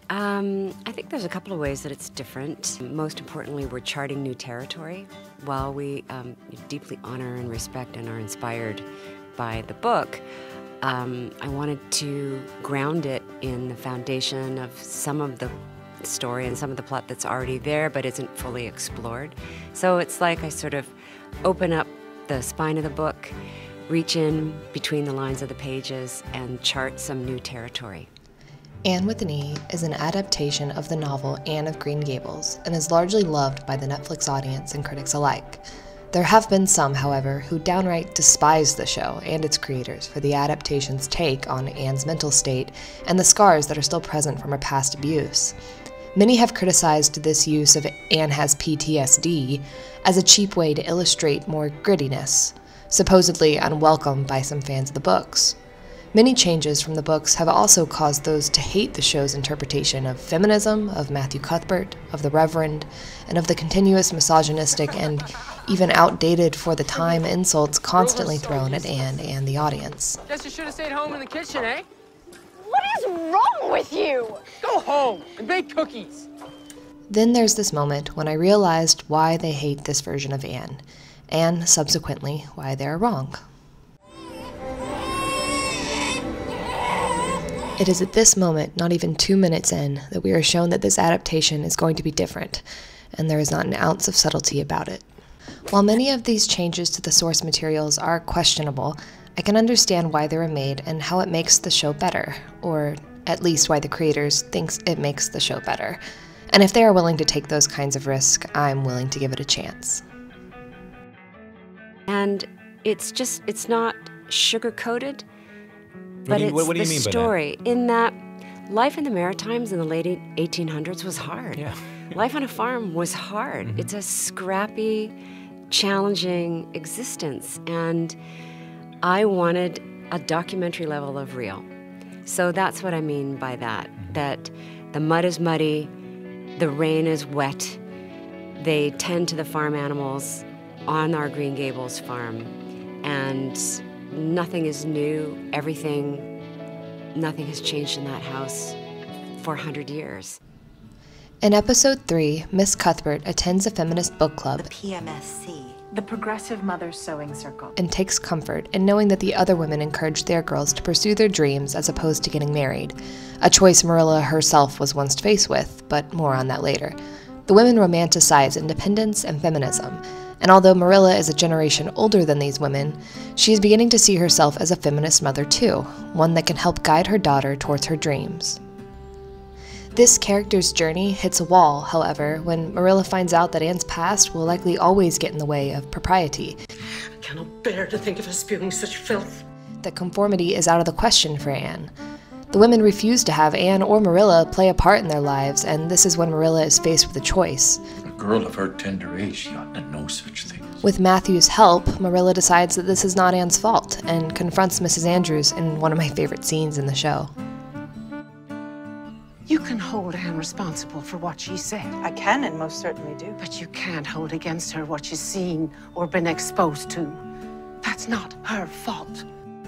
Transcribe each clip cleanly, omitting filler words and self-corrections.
I think there's a couple of ways that it's different. Most importantly, we're charting new territory. While we deeply honor and respect and are inspired by the book, I wanted to ground it in the foundation of some of the story and some of the plot that's already there but isn't fully explored. So it's like I sort of open up the spine of the book, reach in between the lines of the pages, and chart some new territory. Anne with an E is an adaptation of the novel Anne of Green Gables and is largely loved by the Netflix audience and critics alike. There have been some, however, who downright despise the show and its creators for the adaptation's take on Anne's mental state and the scars that are still present from her past abuse. Many have criticized this use of Anne has PTSD as a cheap way to illustrate more grittiness, supposedly unwelcome by some fans of the books. Many changes from the books have also caused those to hate the show's interpretation of feminism, of Matthew Cuthbert, of the Reverend, and of the continuous misogynistic and even outdated for the time insults constantly thrown at Anne and the audience. Guess you should have stayed home in the kitchen, eh? What is wrong with you? Go home and bake cookies. Then there's this moment when I realized why they hate this version of Anne, and subsequently why they're wrong. It is at this moment, not even 2 minutes in, that we are shown that this adaptation is going to be different, and there is not an ounce of subtlety about it. While many of these changes to the source materials are questionable, I can understand why they were made and how it makes the show better, or at least why the creators thinks it makes the show better. And if they are willing to take those kinds of risks, I'm willing to give it a chance. And it's not sugar-coated, but it's what do you the mean by story in that life in the Maritimes in the late 1800s was hard. Yeah. Life on a farm was hard. Mm-hmm. It's a scrappy, challenging existence, and I wanted a documentary level of real. So that's what I mean by that, that the mud is muddy, the rain is wet, they tend to the farm animals on our Green Gables farm, and nothing is new, nothing has changed in that house for 100 years. In episode 3, Miss Cuthbert attends a feminist book club, The PMSC, the Progressive Mothers Sewing Circle, and takes comfort in knowing that the other women encourage their girls to pursue their dreams as opposed to getting married, a choice Marilla herself was once faced with, but more on that later. The women romanticize independence and feminism, and although Marilla is a generation older than these women, she is beginning to see herself as a feminist mother too, one that can help guide her daughter towards her dreams. This character's journey hits a wall, however, when Marilla finds out that Anne's past will likely always get in the way of propriety. I cannot bear to think of her spewing such filth. That conformity is out of the question for Anne. The women refuse to have Anne or Marilla play a part in their lives, and this is when Marilla is faced with a choice. A girl of her tender age, she ought to know such things. With Matthew's help, Marilla decides that this is not Anne's fault, and confronts Mrs. Andrews in one of my favorite scenes in the show. You can hold Anne responsible for what she said, I can and most certainly do. but you can't hold against her what she's seen or been exposed to. That's not her fault.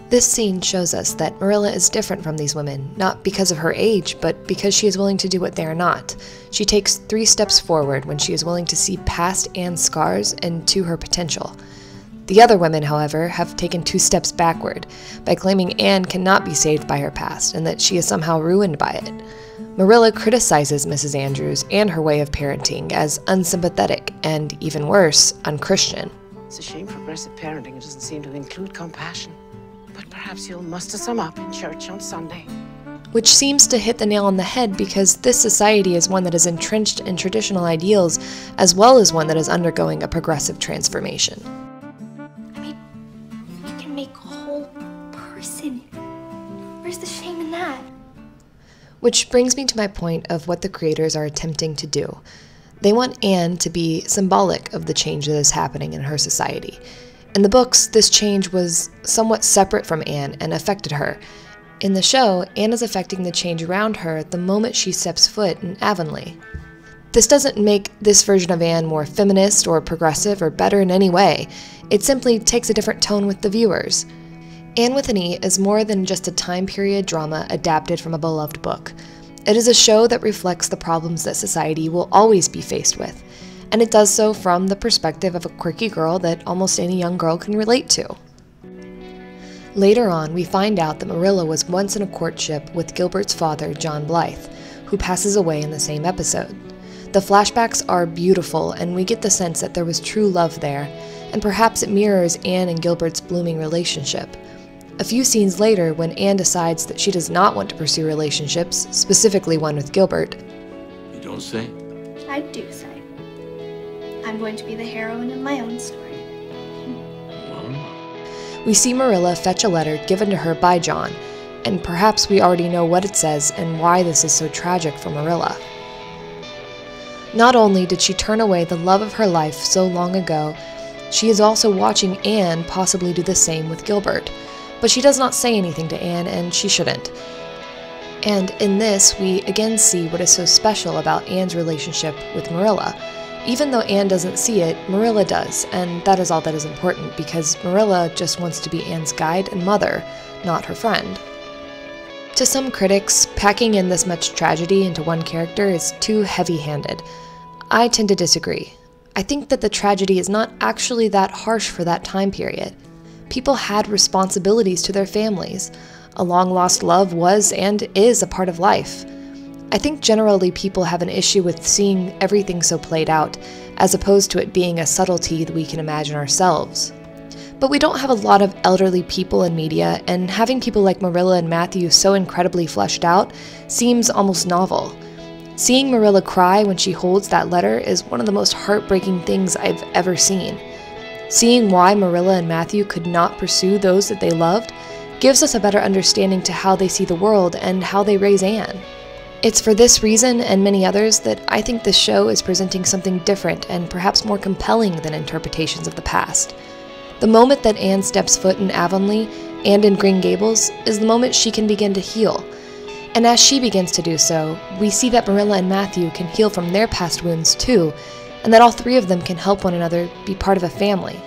This scene shows us that Marilla is different from these women, not because of her age, but because she is willing to do what they are not. She takes 3 steps forward when she is willing to see past Anne's scars and to her potential. The other women, however, have taken 2 steps backward by claiming Anne cannot be saved by her past and that she is somehow ruined by it. Marilla criticizes Mrs. Andrews and her way of parenting as unsympathetic and, even worse, unchristian. It's a shame progressive parenting doesn't seem to include compassion. But perhaps you'll muster some up in church on Sunday. Which seems to hit the nail on the head because this society is one that is entrenched in traditional ideals as well as one that is undergoing a progressive transformation. I mean, you can make a whole person. Where's the shame in that? Which brings me to my point of what the creators are attempting to do. They want Anne to be symbolic of the change that is happening in her society. In the books, this change was somewhat separate from Anne and affected her. In the show, Anne is affecting the change around her the moment she steps foot in Avonlea. This doesn't make this version of Anne more feminist or progressive or better in any way. It simply takes a different tone with the viewers. Anne with an E is more than just a time period drama adapted from a beloved book. It is a show that reflects the problems that society will always be faced with, and it does so from the perspective of a quirky girl that almost any young girl can relate to. Later on, we find out that Marilla was once in a courtship with Gilbert's father, John Blythe, who passes away in the same episode. The flashbacks are beautiful, and we get the sense that there was true love there, and perhaps it mirrors Anne and Gilbert's blooming relationship. A few scenes later, when Anne decides that she does not want to pursue relationships, specifically one with Gilbert. You don't say? I do say. I'm going to be the heroine of my own story. We see Marilla fetch a letter given to her by John, and perhaps we already know what it says and why this is so tragic for Marilla. Not only did she turn away the love of her life so long ago, she is also watching Anne possibly do the same with Gilbert, but she does not say anything to Anne, and she shouldn't. And in this, we again see what is so special about Anne's relationship with Marilla. Even though Anne doesn't see it, Marilla does, and that is all that is important, because Marilla just wants to be Anne's guide and mother, not her friend. To some critics, packing in this much tragedy into one character is too heavy-handed. I tend to disagree. I think that the tragedy is not actually that harsh for that time period. People had responsibilities to their families. A long-lost love was and is a part of life. I think generally people have an issue with seeing everything so played out, as opposed to it being a subtlety that we can imagine ourselves. But we don't have a lot of elderly people in media, and having people like Marilla and Matthew so incredibly fleshed out seems almost novel. Seeing Marilla cry when she holds that letter is one of the most heartbreaking things I've ever seen. Seeing why Marilla and Matthew could not pursue those that they loved gives us a better understanding to how they see the world and how they raise Anne. It's for this reason and many others that I think this show is presenting something different and perhaps more compelling than interpretations of the past. The moment that Anne steps foot in Avonlea and in Green Gables is the moment she can begin to heal. And as she begins to do so, we see that Marilla and Matthew can heal from their past wounds too, and that all three of them can help one another be part of a family.